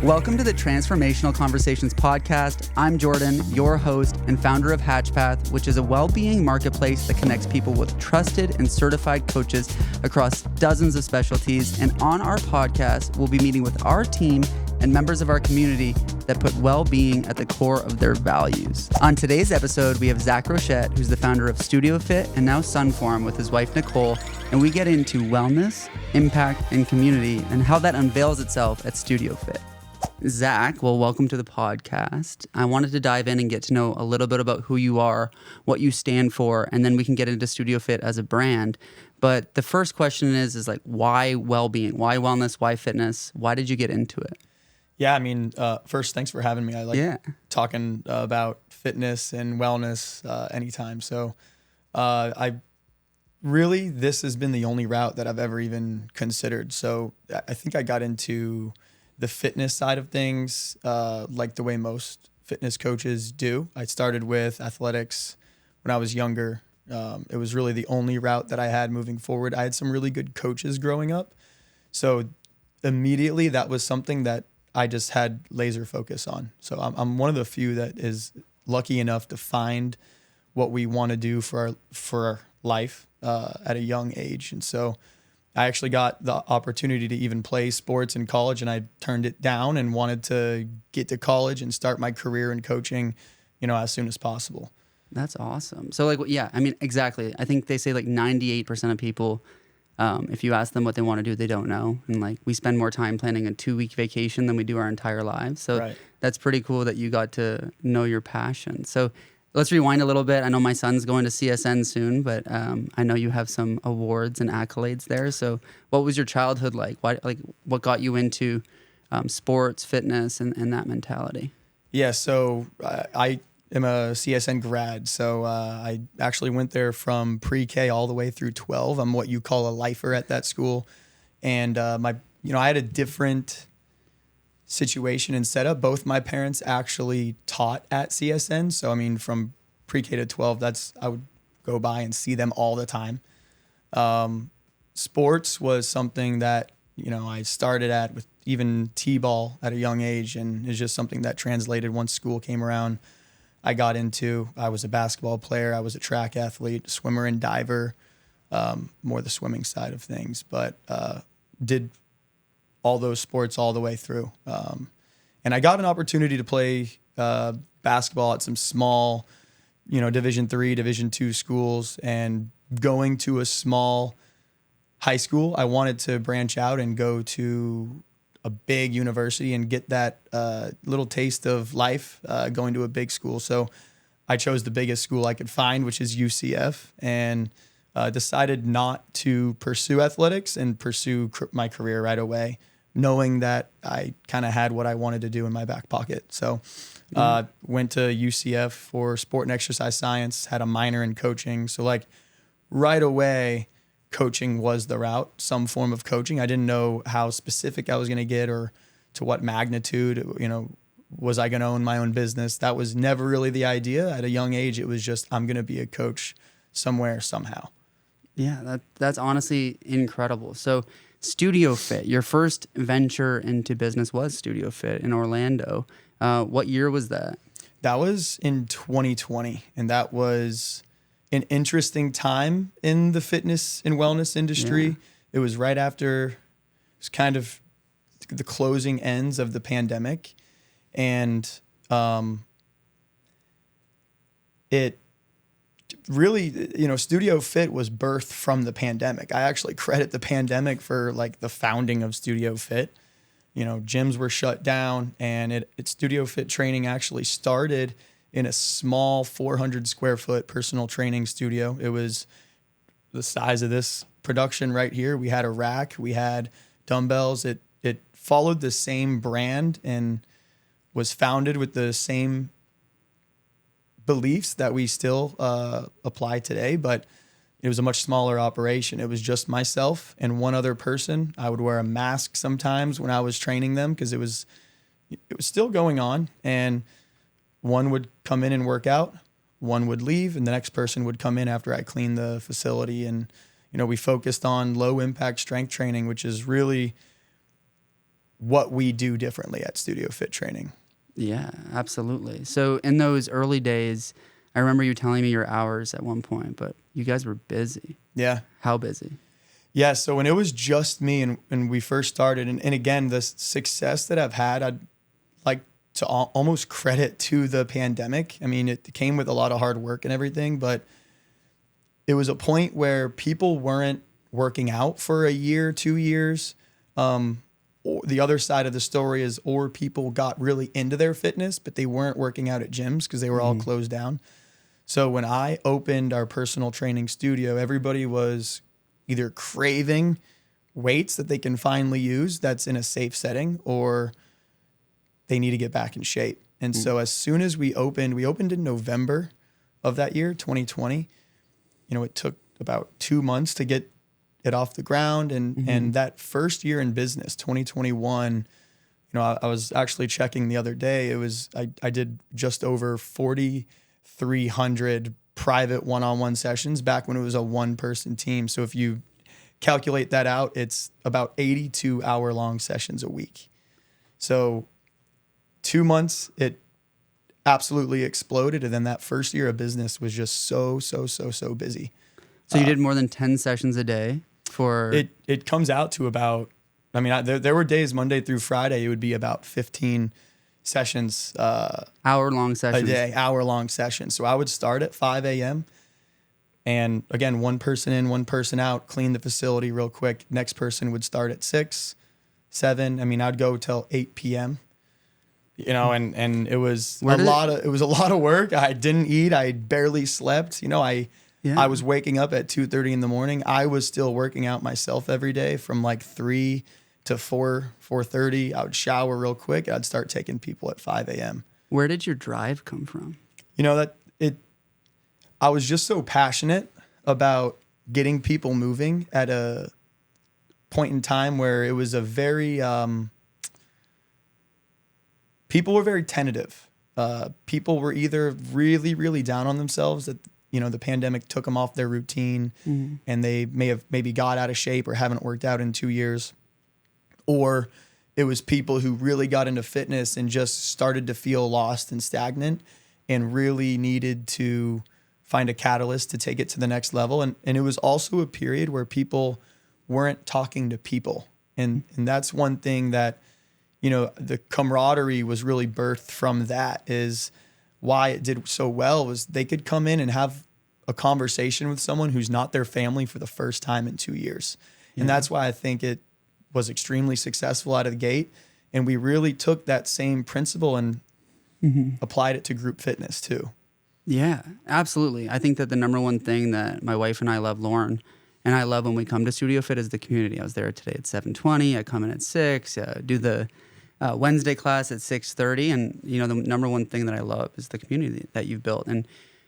Welcome to the Transformational Conversations podcast. I'm Jordan, your host and founder of Hatchpath, which is a well-being marketplace that connects people with trusted and certified coaches across dozens of specialties. And on our podcast, we'll be meeting with our team and members of our community that put well-being at the core of their values. On today's episode, we have Zach Rochette, who's the founder of StudioFit and now SunForm with his wife, Nicole, and we get into wellness, impact, and community and how that unveils itself at StudioFit. Zach, well, welcome to the podcast. I wanted to dive in and get to know a little bit about who you are, what you stand for, and then we can get into StudioFit as a brand. But the first question is like, why well-being? Why wellness? Why fitness? Why did you get into it? Yeah, I mean, first, thanks for having me. I like talking about fitness and wellness anytime. So this has been the only route that I've ever even considered. So I think I got into the fitness side of things like the way most fitness coaches do. I started with athletics when I was younger. It was really the only route that I had moving forward. I had some really good coaches growing up. So immediately that was something that I just had laser focus on. So I'm one of the few that is lucky enough to find what we want to do for our life at a young age. And so I actually got the opportunity to even play sports in college, and I turned it down and wanted to get to college and start my career in coaching, as soon as possible. That's awesome. So exactly. I think they say like 98% of people, if you ask them what they want to do, they don't know. And like we spend more time planning a 2-week vacation than we do our entire lives. So That's pretty cool that you got to know your passion. So let's rewind a little bit. I know my son's going to CSN soon, but I know you have some awards and accolades there. So what was your childhood like? What got you into sports, fitness, and that mentality? Yeah, so I am a CSN grad. So I actually went there from pre-K all the way through 12. I'm what you call a lifer at that school. And I had a different situation and setup. Both my parents actually taught at CSN. So, I mean, from pre-K to 12, I would go by and see them all the time. Sports was something that, I started at with even T-ball at a young age, and it's just something that translated once school came around. I got into, I was a basketball player, I was a track athlete, swimmer and diver, more the swimming side of things, but did all those sports all the way through. And I got an opportunity to play basketball at some small, Division III, Division II schools. And going to a small high school, I wanted to branch out and go to a big university and get that little taste of life going to a big school. So I chose the biggest school I could find, which is UCF, and decided not to pursue athletics and pursue my career right away, knowing that I kind of had what I wanted to do in my back pocket. So went to UCF for sport and exercise science, had a minor in coaching. So like right away, coaching was the route, some form of coaching. I didn't know how specific I was going to get or to what magnitude, was I going to own my own business? That was never really the idea. At a young age, it was just, I'm going to be a coach somewhere, somehow. Yeah, that's honestly incredible. So StudioFit, your first venture into business was StudioFit in Orlando. What year was that? That was in 2020, and that was an interesting time in the fitness and wellness industry. Yeah. It was right after, it was kind of the closing ends of the pandemic, and it really, StudioFit was birthed from the pandemic. I actually credit the pandemic for like the founding of StudioFit. Gyms were shut down, and StudioFit training actually started in a small 400 square foot personal training studio. It was the size of this production right here. We had a rack, we had dumbbells. It followed the same brand and was founded with the same beliefs that we still apply today, but it was a much smaller operation. It was just myself and one other person. I would wear a mask sometimes when I was training them because it was still going on, and one would come in and work out, one would leave, and the next person would come in after I cleaned the facility. And we focused on low impact strength training, which is really what we do differently at Studio Fit Training. Yeah, absolutely. So in those early days, I remember you telling me your hours at one point, but you guys were busy. Yeah. How busy? Yeah. So when it was just me and we first started, and again, the success that I've had, I'd like to almost credit to the pandemic. I mean, it came with a lot of hard work and everything, but it was a point where people weren't working out for a year, 2 years. Or the other side of the story is, or people got really into their fitness, but they weren't working out at gyms because they were all closed down. So when I opened our personal training studio, everybody was either craving weights that they can finally use that's in a safe setting, or they need to get back in shape. And so as soon as we opened in November of that year, 2020. It took about 2 months to get it off the ground. And that first year in business, 2021, I was actually checking the other day. I did just over 4,300 private one-on-one sessions back when it was a one-person team. So if you calculate that out, it's about 82 hour-long sessions a week. So 2 months, it absolutely exploded. And then that first year of business was just so busy. So you did more than 10 sessions a day for... It comes out to about, there were days Monday through Friday, it would be about 15 sessions. Hour-long sessions. A day, hour-long sessions. So I would start at 5 a.m. And again, one person in, one person out, clean the facility real quick. Next person would start at 6, 7. I'd go till 8 p.m. And it was a lot of work. I didn't eat. I barely slept. I was waking up at 2:30 in the morning. I was still working out myself every day from like 3 to 4:30. I would shower real quick. I'd start taking people at 5 a.m. Where did your drive come from? I was just so passionate about getting people moving at a point in time where it was a very, people were very tentative. People were either really, really down on themselves that, the pandemic took them off their routine and they maybe got out of shape or haven't worked out in 2 years. Or it was people who really got into fitness and just started to feel lost and stagnant and really needed to find a catalyst to take it to the next level. And it was also a period where people weren't talking to people. And that's one thing that, the camaraderie was really birthed from. That is why it did so well, was they could come in and have a conversation with someone who's not their family for the first time in 2 years. Yeah. And that's why I think it was extremely successful out of the gate. And we really took that same principle and applied it to group fitness too. Yeah, absolutely. I think that the number one thing that my wife and I love, Lauren, and I love when we come to Studio Fit is the community. I was there today at 7:20. I come in at 6, do the Wednesday class at 6:30. And, the number one thing that I love is the community that you've built. And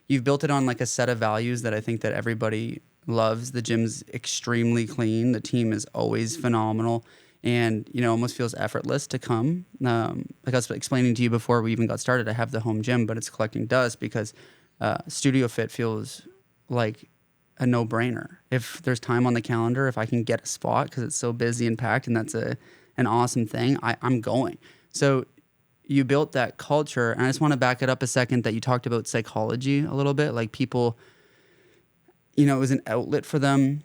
you've built it on like a set of values that I think that everybody loves. The gym's extremely clean. The team is always phenomenal. And, almost feels effortless to come. Like I was explaining to you before we even got started, I have the home gym, but it's collecting dust because Studio Fit feels like a no-brainer. If there's time on the calendar, if I can get a spot because it's so busy and packed, and that's an awesome thing, I'm going. So you built that culture, and I just want to back it up a second that you talked about psychology a little bit, like people, it was an outlet for them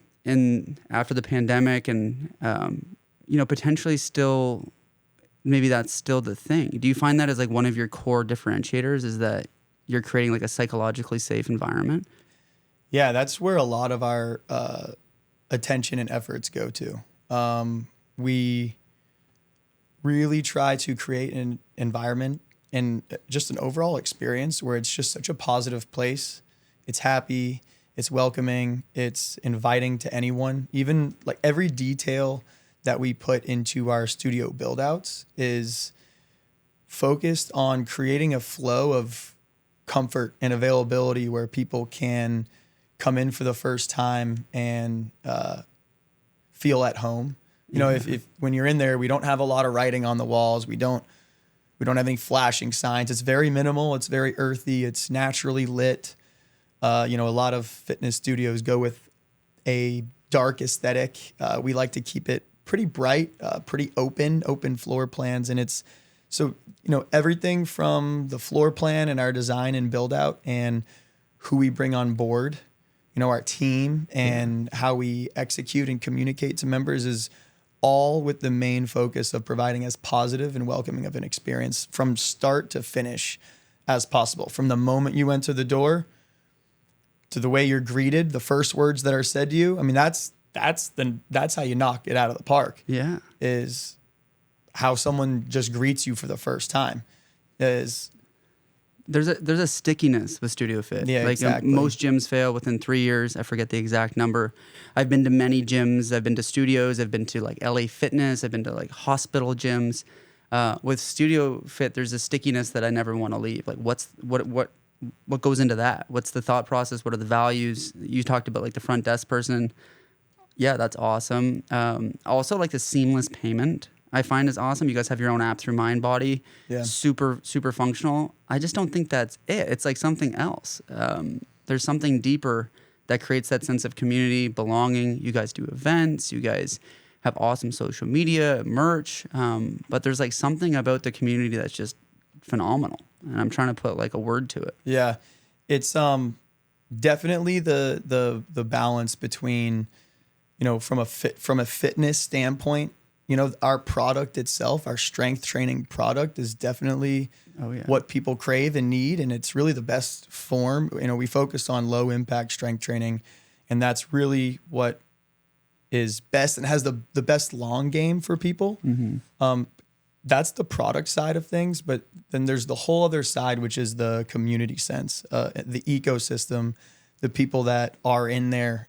after the pandemic, and potentially still, maybe that's still the thing. Do you find that as like one of your core differentiators, is that you're creating like a psychologically safe environment? Yeah, that's where a lot of our attention and efforts go to. We really try to create an environment and just an overall experience where it's just such a positive place. It's happy, it's welcoming, it's inviting to anyone. Even like every detail that we put into our studio build outs is focused on creating a flow of comfort and availability where people can come in for the first time and feel at home. If when you're in there, we don't have a lot of writing on the walls. We don't have any flashing signs. It's very minimal. It's very earthy. It's naturally lit. A lot of fitness studios go with a dark aesthetic. We like to keep it pretty bright, pretty open floor plans. And it's, so, everything from the floor plan and our design and build out and who we bring on board, our team and how we execute and communicate to members is all with the main focus of providing as positive and welcoming of an experience from start to finish as possible. From the moment you enter the door to the way you're greeted, the first words that are said to you. I mean, that's how you knock it out of the park. Yeah. Is how someone just greets you for the first time. There's a stickiness with StudioFit. Yeah, exactly. Most gyms fail within 3 years. I forget the exact number. I've been to many gyms. I've been to studios. I've been to like LA Fitness. I've been to like hospital gyms. With StudioFit, there's a stickiness that I never want to leave. Like what goes into that? What's the thought process? What are the values? You talked about like the front desk person. Yeah, that's awesome. Also like the seamless payment I find is awesome. You guys have your own app through MindBody. Yeah. Super functional. I just don't think that's it. It's like something else. There's something deeper that creates that sense of community, belonging. You guys do events. You guys have awesome social media, merch. But there's like something about the community that's just phenomenal. And I'm trying to put like a word to it. Yeah. It's definitely the balance between, from a fitness standpoint, our product itself, our strength training product is definitely what people crave and need. And it's really the best form. We focus on low impact strength training, and that's really what is best and has the best long game for people. Mm-hmm. That's the product side of things. But then there's the whole other side, which is the community sense, the ecosystem, the people that are in there,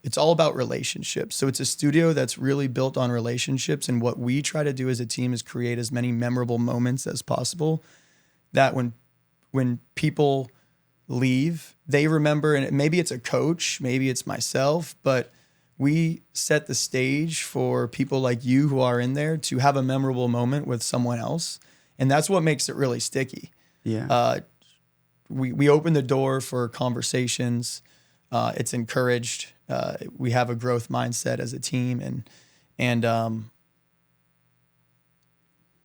it's all about relationships. So it's a studio that's really built on relationships. And what we try to do as a team is create as many memorable moments as possible that when people leave, they remember, and maybe it's a coach, maybe it's myself, but we set the stage for people like you who are in there to have a memorable moment with someone else. And that's what makes it really sticky. Yeah. We open the door for conversations. It's encouraged. We have a growth mindset as a team, and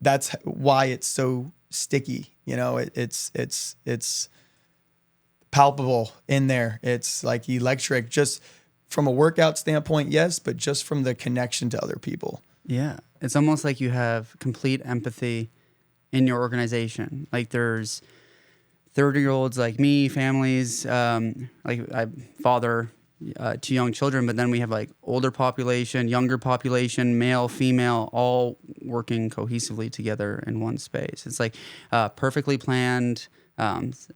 that's why it's so sticky. It's palpable in there. It's like electric, just from a workout standpoint, yes, but just from the connection to other people. Yeah. It's almost like you have complete empathy in your organization. Like there's 30-year-olds like me, families, like I father 2 young children, but then we have like older population, younger population, male, female, all working cohesively together in one space. It's like perfectly planned.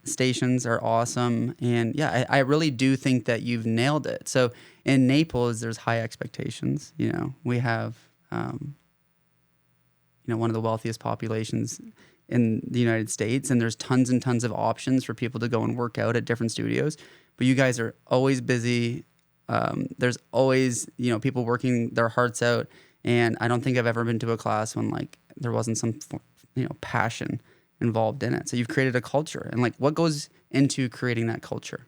Stations are awesome. And yeah, I really do think that you've nailed it. So in Naples, there's high expectations. We have, one of the wealthiest populations in the United States, and there's tons and tons of options for people to go and work out at different studios. But you guys are always busy. There's always, people working their hearts out. And I don't think I've ever been to a class when like there wasn't some, passion involved in it. So you've created a culture, and like what goes into creating that culture?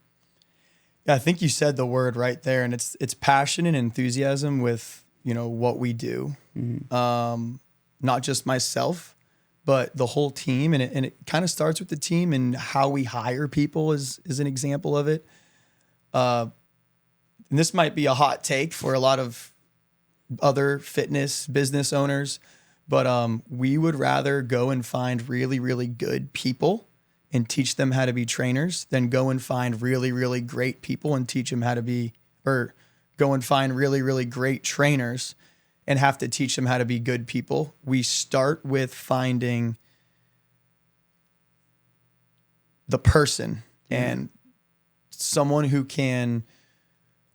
Yeah, I think you said the word right there, and it's passion and enthusiasm with, what we do. Mm-hmm. Not just myself, but the whole team. And it kind of starts with the team, and how we hire people is an example of it. And this might be a hot take for a lot of other fitness business owners, but we would rather go and find really, really good people and teach them how to be trainers than go and find really, really great people and teach them how to be, or go and find really, really great trainers and have to teach them how to be good people. We start with finding the person and someone who can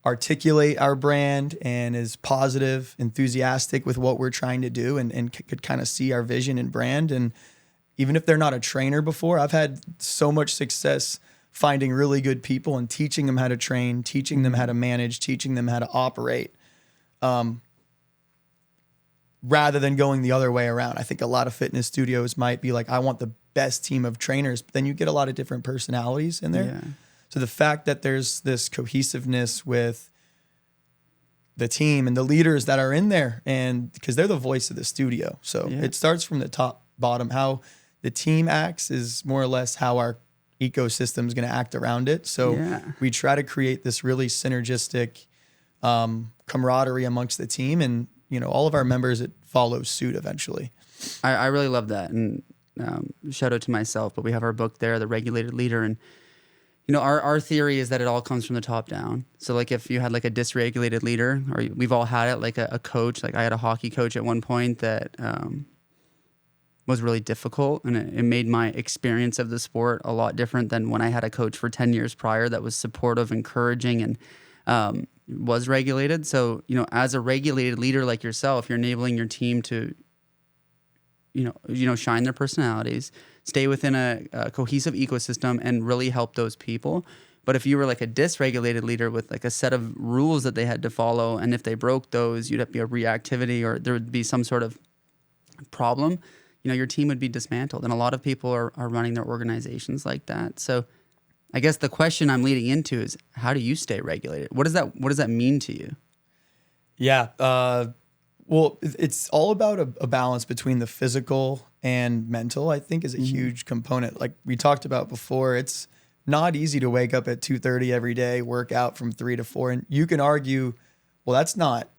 articulate our brand and is positive, enthusiastic with what we're trying to do, and could kind of see our vision and brand. And even if they're not a trainer before, I've had so much success finding really good people and teaching them how to train, teaching them how to manage, teaching them how to operate, rather than going the other way around. I think a lot of fitness studios might be like, I want the best team of trainers, but then you get a lot of different personalities in there. Yeah. So the fact that there's this cohesiveness with the team and the leaders that are in there, and because they're the voice of the studio. So it starts from the top, bottom. How the team acts is more or less how our ecosystem is going to act around it. So we try to create this really synergistic camaraderie amongst the team, and all of our members, it follows suit eventually. I really love that, and shout out to myself, but we have our book there, The Regulated Leader, and our theory is that it all comes from the top down. So like if you had like a dysregulated leader, or we've all had it, like a coach, like I had a hockey coach at one point that was really difficult, and it made my experience of the sport a lot different than when I had a coach for 10 years prior that was supportive, encouraging, and was regulated. So, as a regulated leader like yourself, you're enabling your team to, shine their personalities, stay within a cohesive ecosystem, and really help those people. But if you were like a dysregulated leader with like a set of rules that they had to follow, and if they broke those, you'd have to be a reactivity, or there would be some sort of problem, your team would be dismantled. And a lot of people are running their organizations like that. So I guess the question I'm leading into is, how do you stay regulated? What does that mean to you? Yeah. Well, it's all about a balance between the physical and mental, I think, is a huge component. Like we talked about before, it's not easy to wake up at 2:30 every day, work out from 3 to 4. And you can argue, well, that's not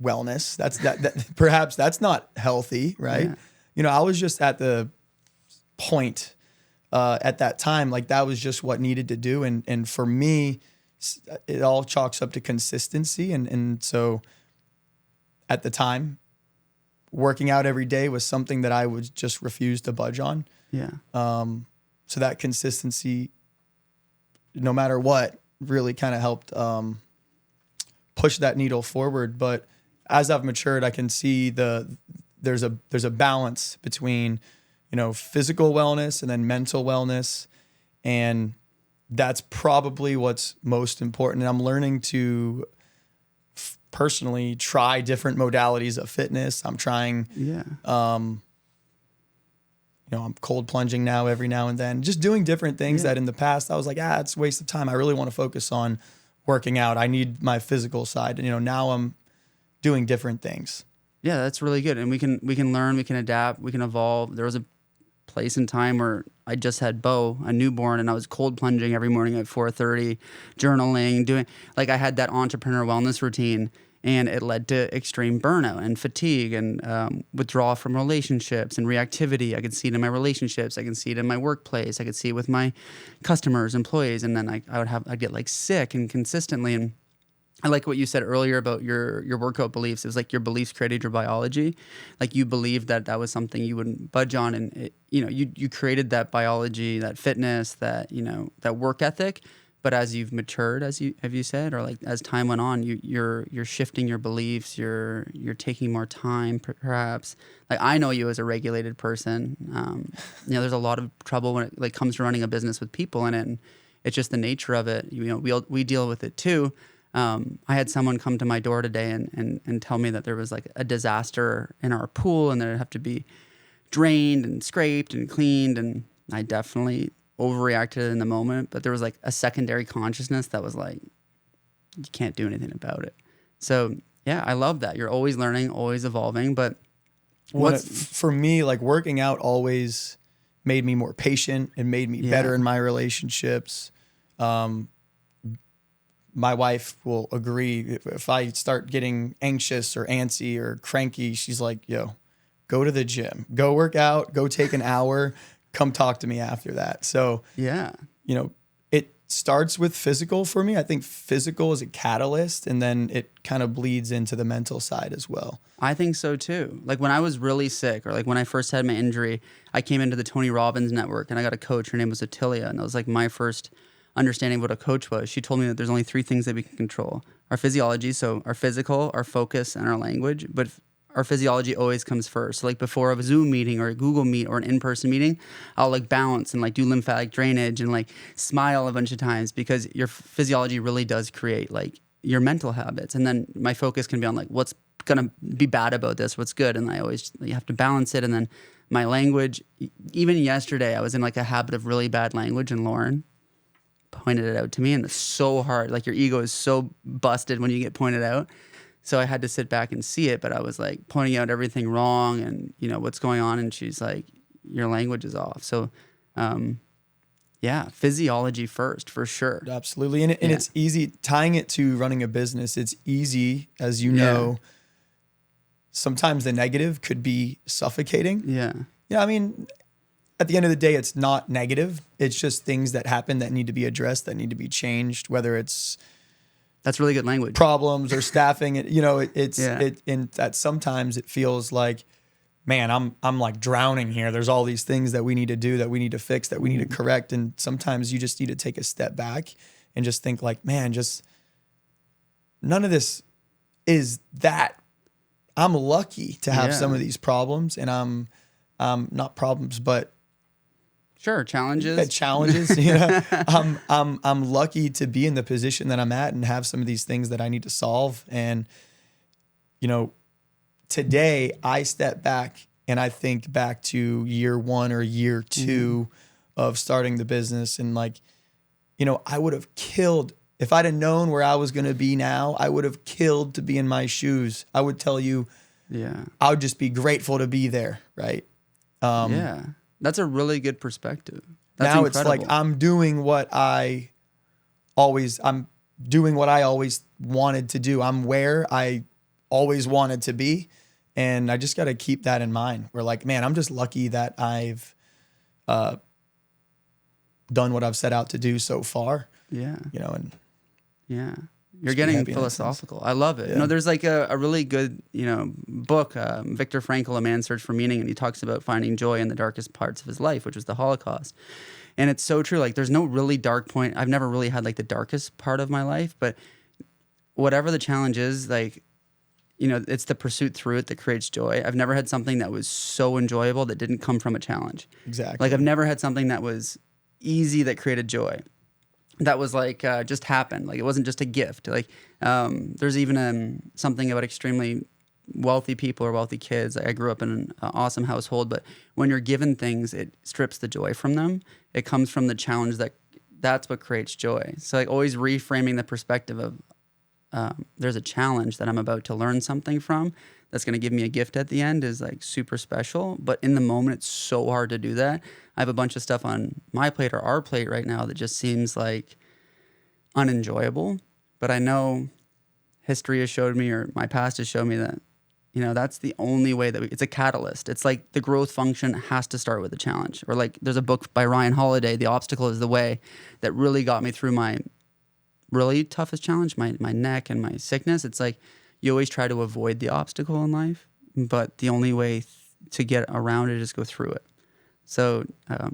wellness. That perhaps that's not healthy, right? I was just at the point at that time, like that was just what needed to do. And for me, it all chalks up to consistency. And so at the time, working out every day was something that I would just refuse to budge on. Yeah. So that consistency, no matter what, really kind of helped push that needle forward. But as I've matured, I can see there's a balance between, physical wellness and then mental wellness. And that's probably what's most important. And I'm learning to personally try different modalities of fitness. I'm trying, I'm cold plunging now every now and then, just doing different things that in the past I was like, it's a waste of time. I really want to focus on working out. I need my physical side. And, now I'm doing different things. Yeah, that's really good. And we can learn, we can adapt, we can evolve. There was a place in time where I just had Bo, a newborn, and I was cold plunging every morning at 4:30, journaling, I had that entrepreneur wellness routine, and it led to extreme burnout and fatigue and withdrawal from relationships and reactivity. I could see it in my relationships. I can see it in my workplace. I could see it with my customers, employees, and then I'd get like sick and consistently. And I like what you said earlier about your workout beliefs. It was like your beliefs created your biology. Like you believed that was something you wouldn't budge on, and you created that biology, that fitness, that that work ethic. But as you've matured, as you said, or like as time went on, you're shifting your beliefs. You're taking more time, perhaps. Like I know you as a regulated person. There's a lot of trouble when it comes to running a business with people in it, and it's just the nature of it. We deal with it too. I had someone come to my door today and tell me that there was like a disaster in our pool and that it'd have to be drained and scraped and cleaned. And I definitely overreacted in the moment, but there was like a secondary consciousness that was like, you can't do anything about it. So yeah, I love that. You're always learning, always evolving. But for me, like working out always made me more patient and made me better in my relationships. My wife will agree. If I start getting anxious or antsy or cranky, she's like, go to the gym, go work out, go take an hour, come talk to me after that. So, it starts with physical for me. I think physical is a catalyst, and then it kind of bleeds into the mental side as well. I think so too. Like when I was really sick, or like when I first had my injury, I came into the Tony Robbins network and I got a coach. Her name was Attilia, and that was like my first understanding what a coach was. She told me that there's only 3 things that we can control: our physiology, so our physical, our focus, and our language. But our physiology always comes first. So like before a Zoom meeting or a Google Meet or an in-person meeting, I'll like bounce and like do lymphatic drainage and like smile a bunch of times, because your physiology really does create like your mental habits. And then my focus can be on like, what's going to be bad about this? What's good? And you have to balance it. And then my language, even yesterday, I was in like a habit of really bad language, and Lauren pointed it out to me, and it's so hard. Like your ego is so busted when you get pointed out. So I had to sit back and see it, but I was like pointing out everything wrong and, you know, what's going on. And she's like, your language is off. So, yeah, physiology first for sure. Absolutely. And it's easy tying it to running a business. It's easy, as you know, sometimes the negative could be suffocating. Yeah. Yeah. I mean, at the end of the day, it's not negative. It's just things that happen that need to be addressed, that need to be changed, whether it's that's really good language. Problems or staffing. You know, and that sometimes it feels like, man, I'm like drowning here. There's all these things that we need to do, that we need to fix, that we need to correct. And sometimes you just need to take a step back and just think like, man, just none of this is that. I'm lucky to have some of these problems, and I'm not problems, but sure, challenges. Challenges. You know, I'm lucky to be in the position that I'm at and have some of these things that I need to solve. And you know, today I step back and I think back to year 1 or year 2 of starting the business, and like, you know, I would have killed. If I'd have known where I was going to be now, I would have killed to be in my shoes. I would tell you, I would just be grateful to be there, right? That's a really good perspective. That's now incredible. It's like I'm doing what I always wanted to do. I'm where I always wanted to be, and I just got to keep that in mind. We're like, man, I'm just lucky that I've done what I've set out to do so far. Yeah, you know, and you're getting philosophical. I love it. You know, there's like a really good, you know, book, Viktor Frankl, A Man's Search for Meaning, and he talks about finding joy in the darkest parts of his life, which was the Holocaust. And it's so true. Like, there's no really dark point. I've never really had like the darkest part of my life, but whatever the challenge is, like, you know, it's the pursuit through it that creates joy. I've never had something that was so enjoyable that didn't come from a challenge. Exactly. Like, I've never had something that was easy that created joy. That was like just happened. Like, it wasn't just a gift. Like, there's even something about extremely wealthy people or wealthy kids. I grew up in an awesome household, but when you're given things, it strips the joy from them. It comes from the challenge that's what creates joy. So like always reframing the perspective of there's a challenge that I'm about to learn something from that's going to give me a gift at the end is like super special. But in the moment, it's so hard to do that. I have a bunch of stuff on my plate or our plate right now that just seems like unenjoyable. But I know history has showed me, or my past has shown me that, you know, that's the only way that it's a catalyst. It's like the growth function has to start with a challenge. Or like there's a book by Ryan Holiday, The Obstacle is the Way, that really got me through my really toughest challenge, my neck and my sickness. It's like you always try to avoid the obstacle in life, but the only way to get around it is go through it. So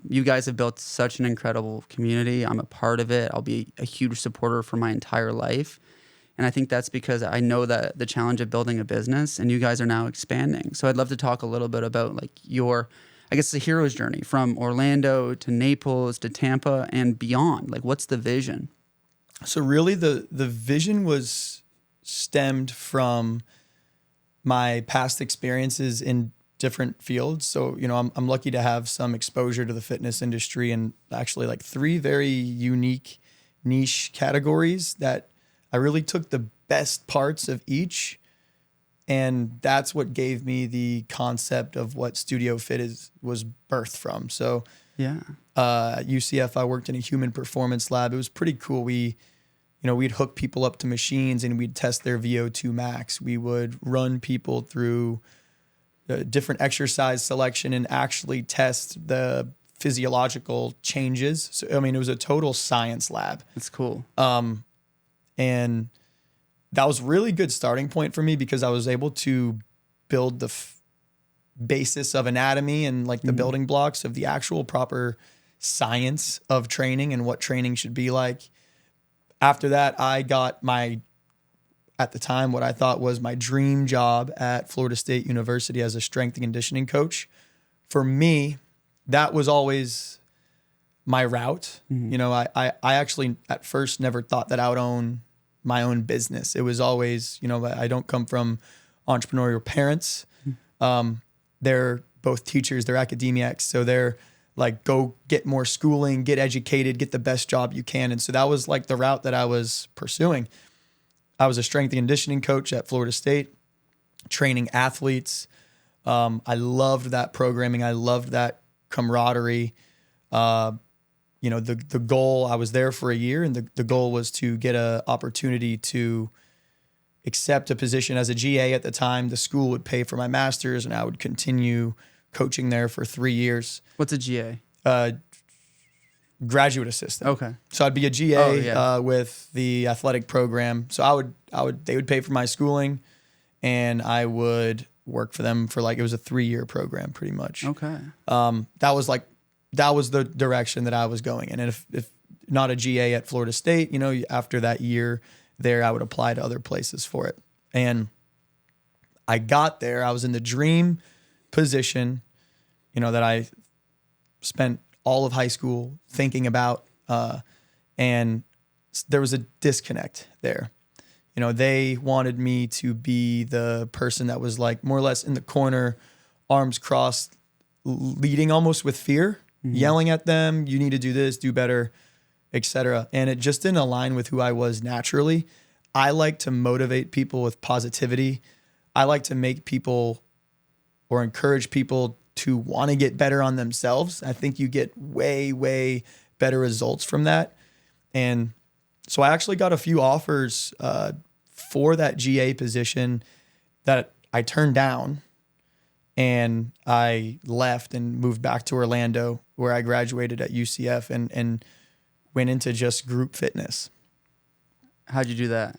you guys have built such an incredible community. I'm a part of it. I'll be a huge supporter for my entire life. And I think that's because I know that the challenge of building a business, and you guys are now expanding. So I'd love to talk a little bit about like your, I guess, the hero's journey from Orlando to Naples to Tampa and beyond. Like, what's the vision? So really the vision was stemmed from my past experiences in different fields. So, you know, I'm lucky to have some exposure to the fitness industry, and actually like 3 very unique niche categories that I really took the best parts of each. And that's what gave me the concept of what StudioFit was birthed from. So at UCF, I worked in a human performance lab. It was pretty cool. We'd hook people up to machines and we'd test their VO2 max. We would run people through different exercise selection and actually test the physiological changes. So, I mean, it was a total science lab. That's cool. And that was a really good starting point for me because I was able to build the basis of anatomy and like the building blocks of the actual proper science of training and what training should be like. After that, I got at the time, what I thought was my dream job at Florida State University as a strength and conditioning coach. For me, that was always my route. You know, I actually at first never thought that I would own my own business. It was always, you know, I don't come from entrepreneurial parents. They're both teachers, they're academics. So they're like, go get more schooling, get educated, get the best job you can. And so that was like the route that I was pursuing. I was a strength and conditioning coach at Florida State, training athletes. I loved that programming. I loved that camaraderie. The goal, I was there for a year, and the goal was to get an opportunity to accept a position as a GA at the time. The school would pay for my master's, and I would continue coaching there for 3 years. What's a GA? Graduate assistant. Okay. So I'd be a GA with the athletic program. So they would pay for my schooling, and I would work for them for it was a 3-year program pretty much. Okay. That was the direction that I was going in. And if not a GA at Florida State, after that year there, I would apply to other places for it. And I got there, I was in the dream position, that I spent all of high school thinking about, and there was a disconnect there. They wanted me to be the person that was more or less in the corner, arms crossed, leading almost with fear, yelling at them, you need to do this, do better, etc. And it just didn't align with who I was naturally. I like to motivate people with positivity. I like to make people or encourage people to want to get better on themselves. I think you get way, way better results from that. And so I actually got a few offers for that GA position that I turned down, and I left and moved back to Orlando, where I graduated at UCF and went into just group fitness. How'd you do that?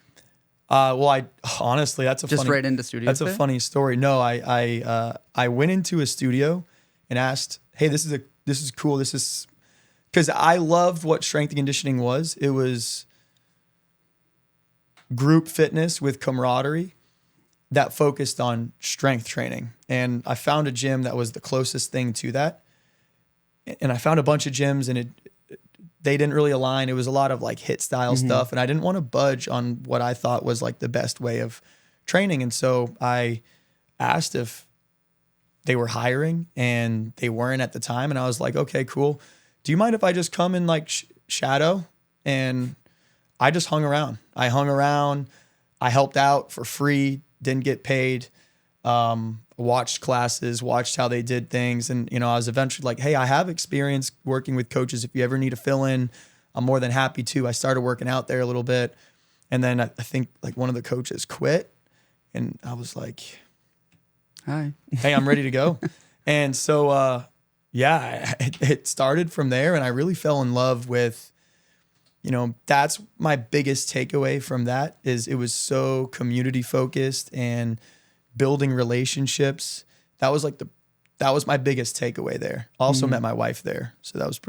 I honestly, that's right into StudioFit? That's a funny story. No, I went into a studio and asked, hey, this is cool. This is, because I loved what strength and conditioning was. It was group fitness with camaraderie that focused on strength training. And I found a gym that was the closest thing to that. And I found a bunch of gyms, and they didn't really align. It was a lot of HIIT style stuff. And I didn't want to budge on what I thought was the best way of training. And so I asked if they were hiring, and they weren't at the time. And I was like, okay, cool. Do you mind if I just come and shadow? And I just hung around. I helped out for free, didn't get paid. Watched classes, watched how they did things. And, I was eventually hey, I have experience working with coaches. If you ever need to fill in, I'm more than happy to. I started working out there a little bit. And then I think one of the coaches quit, and I was like, hi, hey, I'm ready to go. And so, it started from there, and I really fell in love with, that's my biggest takeaway from that is it was so community focused and building relationships. That was my biggest takeaway there. Also met my wife there. So that was,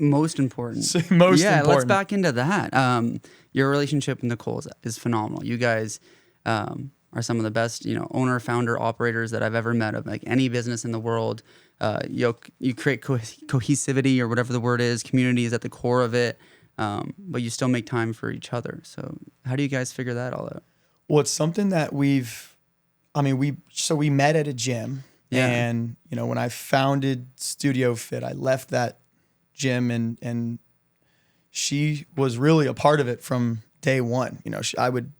most important. Most important. Let's back into that. Your relationship with Nicole is phenomenal. You guys are some of the best, owner, founder, operators that I've ever met of any business in the world. You create cohesivity, or whatever the word is. Community is at the core of it. But you still make time for each other. So how do you guys figure that all out? Well, it's something that we met at a gym, and, when I founded StudioFit, I left that gym, and she was really a part of it from day one. I would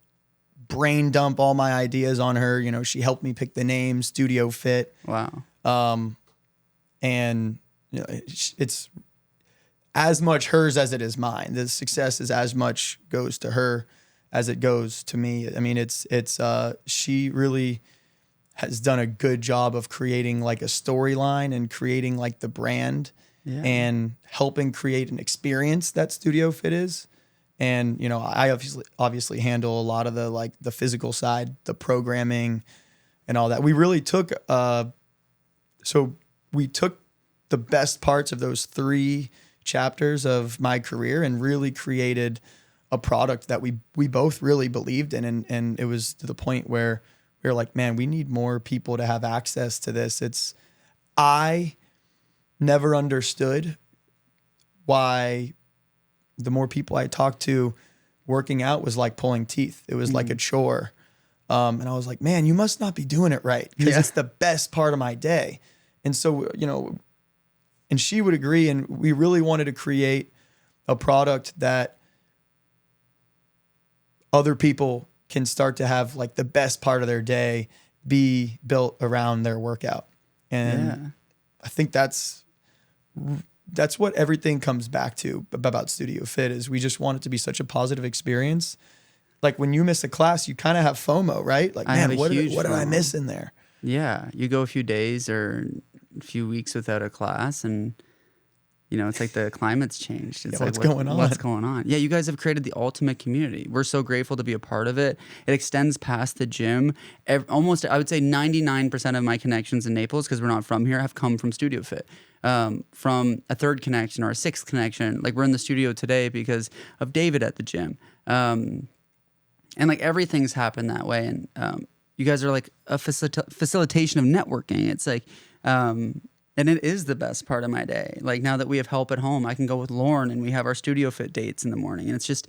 brain dump all my ideas on her. She helped me pick the name StudioFit. Wow. And it's as much hers as it is mine. The success is as much goes to her as it goes to me. I mean, she really has done a good job of creating a storyline and creating the brand and helping create an experience that StudioFit is. And, I obviously handle a lot of the physical side, the programming and all that. We really took the best parts of those 3 chapters of my career and really created a product that we both really believed in. And it was to the point where we were like, man, we need more people to have access to this. I never understood why the more people I talked to, working out was like pulling teeth. It was like a chore. And I was like, man, you must not be doing it right, because it's the best part of my day. And so, and she would agree. And we really wanted to create a product that other people can start to have like the best part of their day be built around their workout. And I think that's what everything comes back to about Studio Fit is we just want it to be such a positive experience. Like when you miss a class, you kind of have FOMO, right? Like, man, what did I miss in there? Yeah. You go a few days or a few weeks without a class and, it's like the climate's changed. It's like, what's going on? What's going on? Yeah, you guys have created the ultimate community. We're so grateful to be a part of it. It extends past the gym. Almost, I would say 99% of my connections in Naples, because we're not from here, have come from Studio Fit. From a third connection or a sixth connection. Like we're in the studio today because of David at the gym. And like everything's happened that way. And you guys are like a facilitation of networking. It's like... and it is the best part of my day. Like now that we have help at home, I can go with Lauren and we have our Studio Fit dates in the morning. And it's just,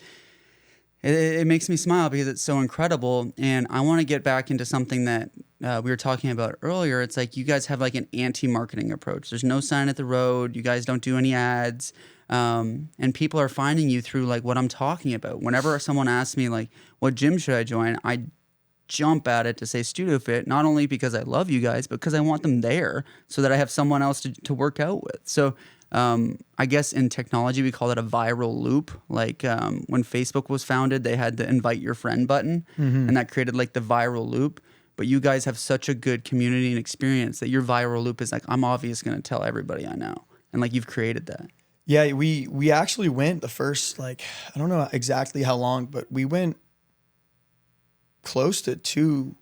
it makes me smile because it's so incredible. And I want to get back into something that we were talking about earlier. It's like you guys have like an anti-marketing approach. There's no sign at the road. You guys don't do any ads. And people are finding you through like what I'm talking about. Whenever someone asks me like, what gym should I join? I jump at it to say Studio Fit, not only because I love you guys, but because I want them there so that I have someone else to work out with. So I guess in technology, we call it a viral loop. Like when Facebook was founded, they had the invite your friend button and that created like the viral loop. But you guys have such a good community and experience that your viral loop is like, I'm obviously going to tell everybody I know. And like you've created that. Yeah, we actually went the first, like, I don't know exactly how long, but we went close to 2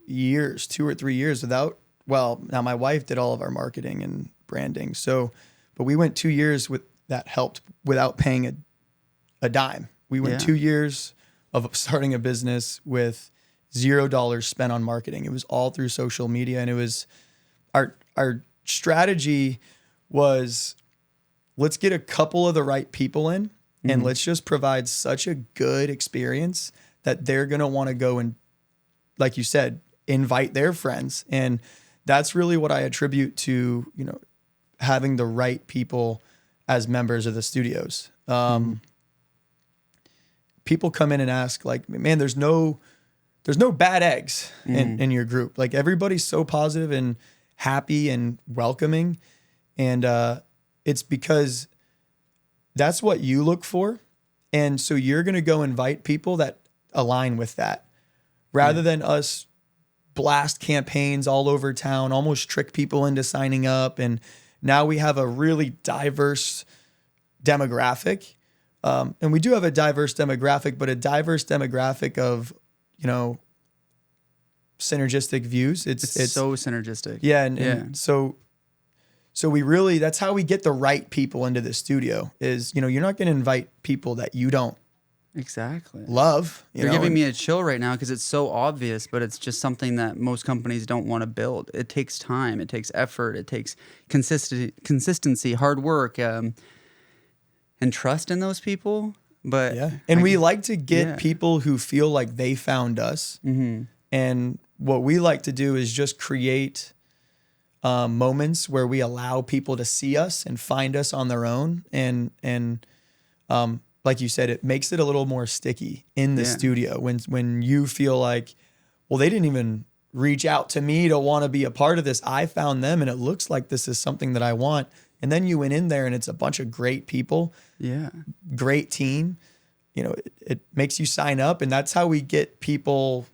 or 3 years without, well, now my wife did all of our marketing and branding. So, but we went 2 years with that helped without paying a dime. We went 2 years of starting a business with $0 spent on marketing. It was all through social media. And it was our strategy was, let's get a couple of the right people in and let's just provide such a good experience that they're going to want to go and, like you said, invite their friends. And that's really what I attribute to, having the right people as members of the studios. People come in and ask like, man, there's no bad eggs in your group. Like everybody's so positive and happy and welcoming. And it's because that's what you look for. And so you're going to go invite people that align with that. Rather than us blast campaigns all over town, almost trick people into signing up. And now we have a really diverse demographic. And we do have a diverse demographic, but a diverse demographic of, synergistic views. It's so synergistic. Yeah. And so we really, that's how we get the right people into the studio is, you're not going to invite people that you don't exactly love. You're giving me a chill right now because it's so obvious, but it's just something that most companies don't want to build. It takes time, it takes effort, it takes consistency, hard work, and trust in those people. But and we like to get people who feel like they found us. And what we like to do is just create moments where we allow people to see us and find us on their own. And like you said, it makes it a little more sticky in the studio when you feel like, well, they didn't even reach out to me to want to be a part of this. I found them and it looks like this is something that I want. And then you went in there and it's a bunch of great people. Yeah. Great team. It makes you sign up, and that's how we get people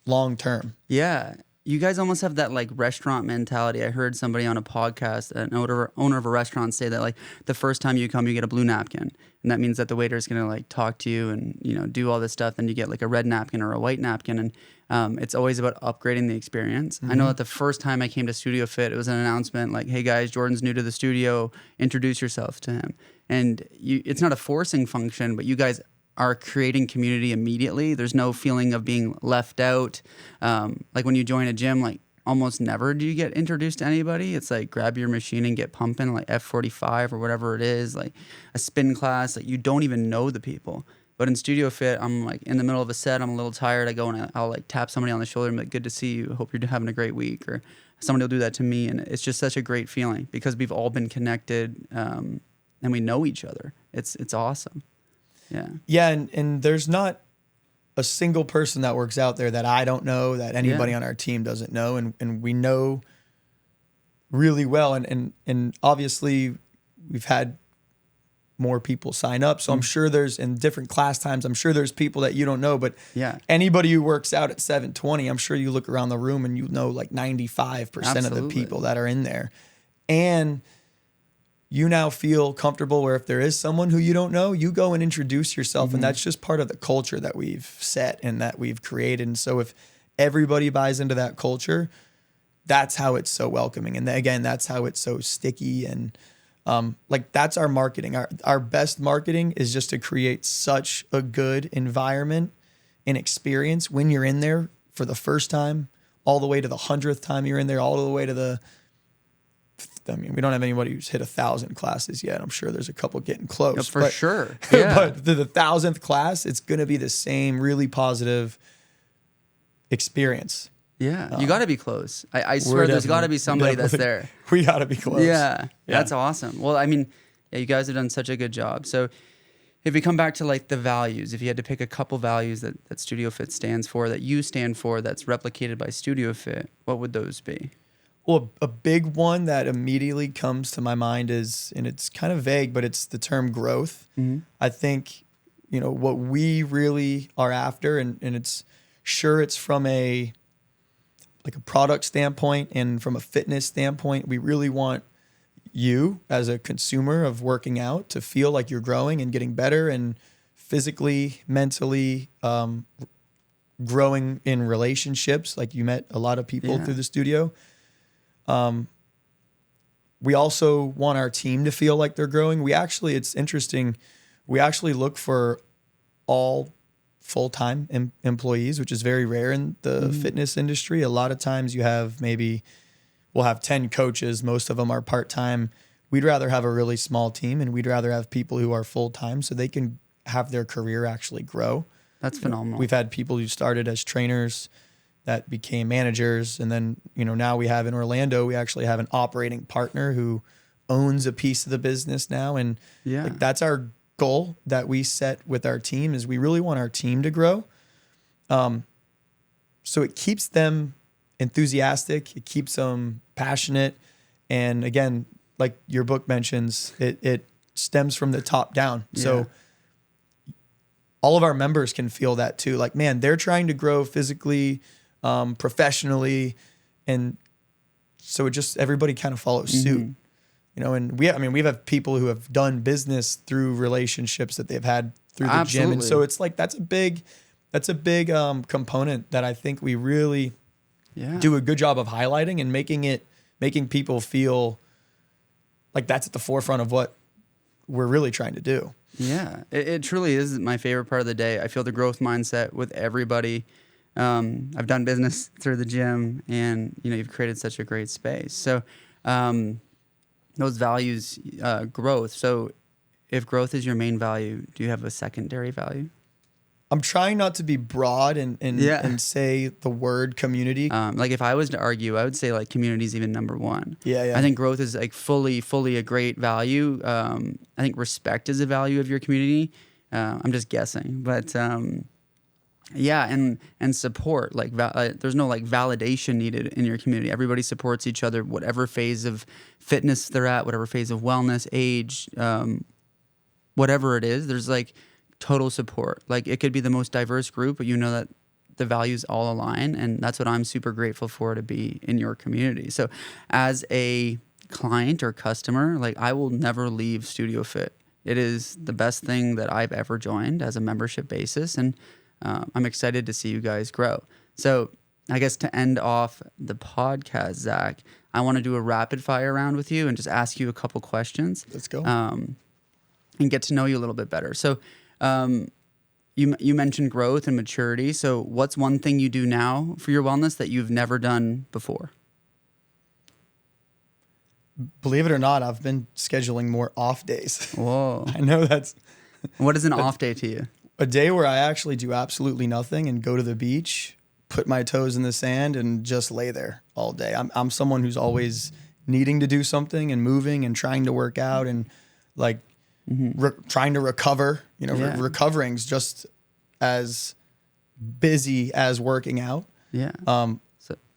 long term. Yeah. You guys almost have that like restaurant mentality. I heard somebody on a podcast, an owner of a restaurant, say that like the first time you come, you get a blue napkin. And that means that the waiter is going to like talk to you and, do all this stuff. And you get like a red napkin or a white napkin. And it's always about upgrading the experience. I know that the first time I came to Studio Fit, it was an announcement like, hey guys, Jordan's new to the studio. Introduce yourself to him. And it's not a forcing function, but you guys are creating community immediately. There's no feeling of being left out. Like when you join a gym, like almost never do you get introduced to anybody. It's like grab your machine and get pumping, like F45 or whatever it is, like a spin class. Like you don't even know the people. But in Studio Fit, I'm like in the middle of a set, I'm a little tired. I go and I'll like tap somebody on the shoulder and be like, good to see you. Hope you're having a great week. Or somebody will do that to me. And it's just such a great feeling because we've all been connected and we know each other. It's awesome. Yeah. Yeah. And there's not, a single person that works out there that I don't know, that anybody on our team doesn't know. And we know really well. And obviously we've had more people sign up. So I'm sure there's, in different class times, I'm sure there's people that you don't know, but anybody who works out at 720, I'm sure you look around the room and you know like 95% of the people that are in there. And you now feel comfortable where if there is someone who you don't know, you go and introduce yourself. And that's just part of the culture that we've set and that we've created. And so if everybody buys into that culture, that's how it's so welcoming. And again, that's how it's so sticky. And like that's our marketing. Our best marketing is just to create such a good environment and experience when you're in there for the first time, all the way to the 100th time you're in there, all the way to I mean, we don't have anybody who's hit 1,000 classes yet. I'm sure there's a couple getting close. For sure. Yeah. But the 1,000th class, it's going to be the same really positive experience. Yeah, you got to be close. I swear there's got to be somebody that's there. We got to be close. Yeah, that's awesome. Well, I mean, you guys have done such a good job. So if we come back to like the values, if you had to pick a couple values that StudioFit stands for, that you stand for, that's replicated by StudioFit, what would those be? Well, a big one that immediately comes to my mind is, and it's kind of vague, but it's the term growth. I think, what we really are after, and it's from a product standpoint and from a fitness standpoint, we really want you as a consumer of working out to feel like you're growing and getting better and physically, mentally, growing in relationships. Like you met a lot of people through the studio. We also want our team to feel like they're growing. It's interesting. We actually look for all full-time employees, which is very rare in the fitness industry. A lot of times we'll have 10 coaches. Most of them are part-time. We'd rather have a really small team, and we'd rather have people who are full-time so they can have their career actually grow. That's phenomenal. We've had people who started as trainers that became managers. And then, now we have in Orlando, we actually have an operating partner who owns a piece of the business now. And that's our goal that we set with our team, is we really want our team to grow. So it keeps them enthusiastic. It keeps them passionate. And again, like your book mentions, it stems from the top down. So all of our members can feel that too. Like, man, they're trying to grow physically, professionally. And so everybody kind of follows suit. And we've had people who have done business through relationships that they've had through the gym. And so it's like, that's a big component that I think we really do a good job of highlighting and making people feel like that's at the forefront of what we're really trying to do. Yeah, it truly is my favorite part of the day. I feel the growth mindset with everybody. I've done business through the gym, and you've created such a great space. So those values, growth. So if growth is your main value, do you have a secondary value? I'm trying not to be broad and say the word community. Like if I was to argue, I would say like community is even number one. Yeah. I think growth is like fully a great value. I think respect is a value of your community. I'm just guessing, but and support. Like there's no like validation needed in your community. Everybody supports each other, whatever phase of fitness they're at, whatever phase of wellness, age, whatever it is. There's like total support. Like it could be the most diverse group, but that the values all align, and that's what I'm super grateful for, to be in your community. So as a client or customer, like I will never leave StudioFit. It is the best thing that I've ever joined as a membership basis, and I'm excited to see you guys grow. So I guess to end off the podcast, Zach, I want to do a rapid fire round with you and just ask you a couple questions. Let's go. And get to know you a little bit better. So you mentioned growth and maturity. So what's one thing you do now for your wellness that you've never done before? Believe it or not, I've been scheduling more off days. Whoa. I know that's... What is an off day to you? A day where I actually do absolutely nothing and go to the beach, put my toes in the sand, and just lay there all day. I'm someone who's always needing to do something and moving and trying to work out and like trying to recover. Recovering's just as busy as working out. Yeah.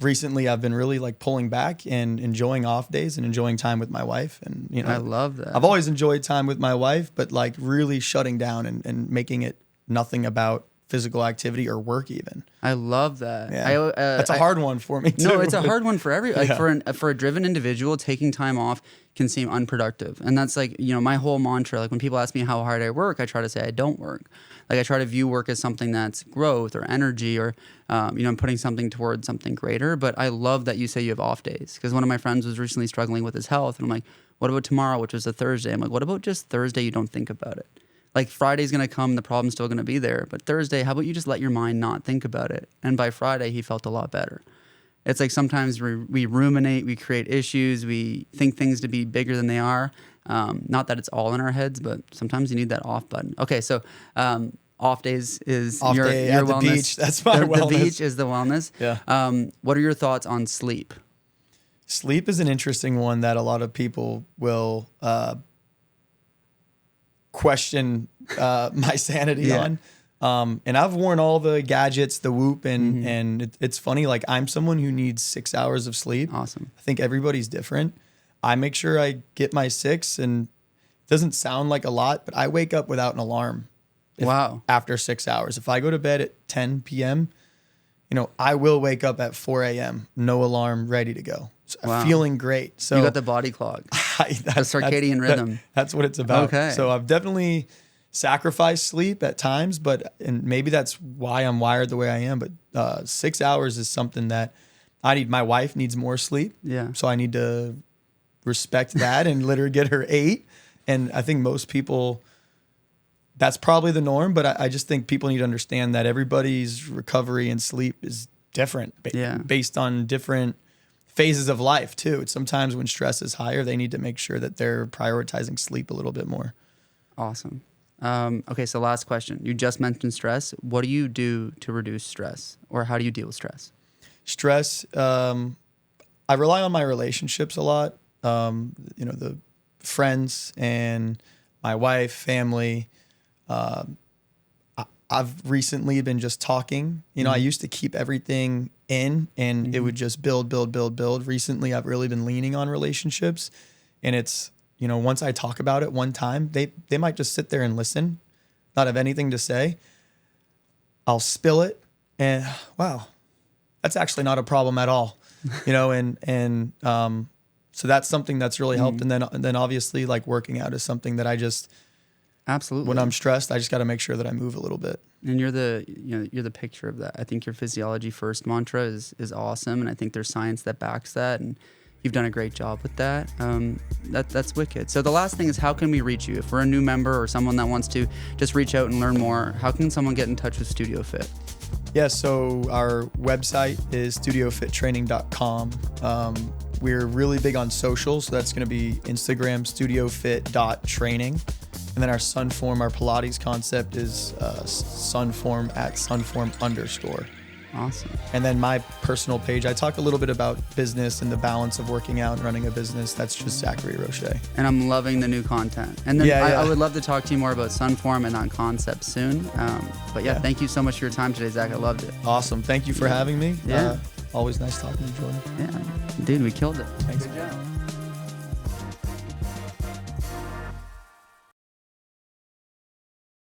Recently I've been really like pulling back and enjoying off days and enjoying time with my wife. And, you know, I love that. I've always enjoyed time with my wife, but like really shutting down and making it nothing about physical activity or work even. I love that. Yeah. That's a hard one for me too. No, it's a hard one for every, like Yeah. for a driven individual, taking time off can seem unproductive. And that's like, you know, my whole mantra, like when people ask me how hard I work, I try to say I don't work. Like I try to view work as something that's growth or energy or, you know, I'm putting something towards something greater. But I love that you say you have off days, because one of my friends was recently struggling with his health. And I'm like, what about tomorrow, which was a Thursday? I'm like, what about just Thursday? You don't think about it. Like Friday's going to come, the problem's still going to be there. But Thursday, how about you just let your mind not think about it? And by Friday, he felt a lot better. It's like sometimes we ruminate, we create issues, we think things to be bigger than they are. Not that it's all in our heads, but sometimes you need that off button. Okay, so off days is Off your day at the wellness. beach, that's my the wellness. The beach is the wellness. Yeah. What are your thoughts on sleep? Sleep is an interesting one that a lot of people will question my sanity on. And I've worn all the gadgets, the Whoop, and it's funny. Like I'm someone who needs 6 hours of sleep. Awesome. I think everybody's different. I make sure I get my 6, and it doesn't sound like a lot, but I wake up without an alarm. Wow. After 6 hours. If I go to bed at 10 p.m., you know, I will wake up at 4 a.m., no alarm, ready to go. So Wow. feeling great. So You got the body clock. the circadian rhythm. That's what it's about. Okay. So I've definitely sacrificed sleep at times, and maybe that's why I'm wired the way I am. But 6 hours is something that I need. My wife needs more sleep. Yeah. So I need to respect that and let her get her 8. And I think most people, that's probably the norm. But I just think people need to understand that everybody's recovery and sleep is different based on different phases of life too. It's sometimes when stress is higher, they need to make sure that they're prioritizing sleep a little bit more. Awesome. Okay, so last question. You just mentioned stress. What do you do to reduce stress, or how do you deal with stress? Stress, I rely on my relationships a lot. You know, the friends and my wife, family. I've recently been just talking. You know, I used to keep everything in, and it would just build. Recently, I've really been leaning on relationships, and it's, you know, once I talk about it one time, they might just sit there and listen, not have anything to say. I'll spill it, and wow, that's actually not a problem at all, you know. And so that's something that's really helped. And then obviously, like, working out is something that I just, absolutely, when I'm stressed, I just got to make sure that I move a little bit. And you're the picture of that. I think your physiology first mantra is awesome, and I think there's science that backs that, and you've done a great job with that. That's wicked. So the last thing is, how can we reach you? If we're a new member or someone that wants to just reach out and learn more, how can someone get in touch with StudioFit? Yeah, so our website is studiofittraining.com. We're really big on social, so that's going to be Instagram, studiofit.training. And then our SunForm, our Pilates concept is SunForm at SunForm_. Awesome. And then my personal page, I talk a little bit about business and the balance of working out and running a business. That's just Zach Rochette. And I'm loving the new content. And then I would love to talk to you more about SunForm and that concept soon. But thank you so much for your time today, Zach. I loved it. Awesome. Thank you for having me. Yeah. Always nice talking to you, Jordan. Yeah. Dude, we killed it. Thanks. Good job.